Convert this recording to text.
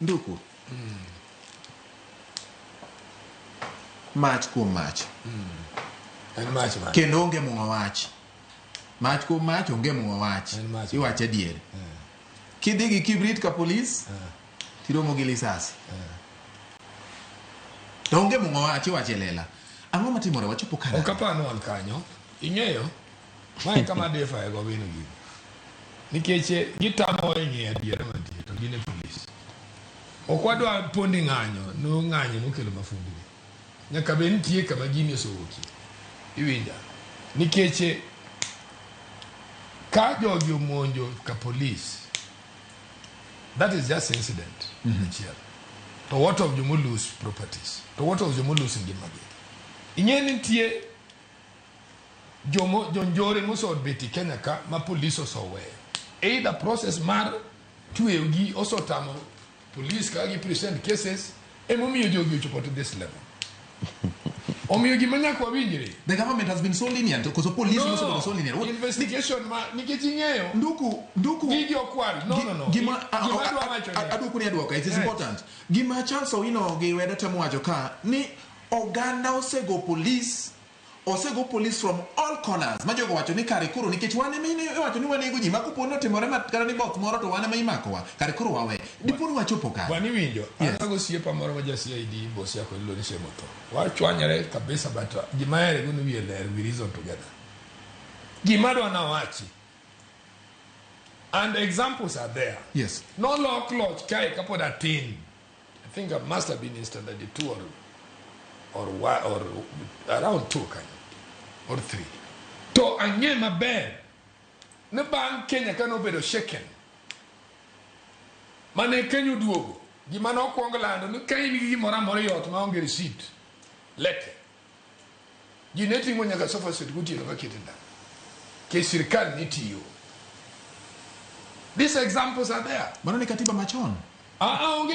Nduku. Mach kuom mach. En mach ma. Kendo onge mung'o wach. Mach kuom mach onge mung'o wach. Iwache dier. Kidhi gi kibrit ka polis, tiromo gi lisasi. To onge mung'o wach iwache lela. Ang'o matimore wachopo kana? Okapano an kanyo. Ing'eyo? Mae kama defa ego bino gi. Nikech gitamo ing'eyo adiera mantie to gine polis. Okwadwa pondi ng'anyo, no ng'anyo nokelo mafundi. Nyaka be nitie kama gini osowoki. Iwinja. Nikech ka jogi omonjo ka polis, that is just incident. To what of them lose properties? To what of them lose ngimagi? Ing'eni nitie jonjore mosod beti Kenya ka ma polis osoweyo. Either process mar tweyogi osotamo police ka gi present cases emomiyo jogi ochopo to this level. Omiyo gima nyaka wawinjre. The government has been so lenient because the police also been so lenient. Investigation ma nikech ing'eyo. Nduku. Video kwari. No. Gima aduku ni aduoka. It is important. Gima Charles Owino gi weda temo wacho ka ni oganda osego police from all corners. Majogo wacho ni kare koro nikech wane mine wacho ni wane go ji makopo no timore matkara ni both moro to wane ma imakowa. Kare koro wawe. Diponi wachopo ka. Wani winjo. Anago siepa moro ma CID boss yako ilo ni semoto. Wachwanyare kabisa bata. Gimaere gunu wiye ler we reason together. Gimado anawachi. And examples are there. Yes. No law cloth kai kapo da tin. I think it must have been in standard 2 or around 2 kind or 3. To anye maber. Ne bang Kenya kano bedo shaken. Mane Kenya duogo. Gima no kwongo lando ni kai gi mora yot ma onge receipt. Lete. Jineti mo nyaka sofa set guti no kakitinda. Ke sirkal nitiyo. These examples are there. Bana ni katiba machon. Onge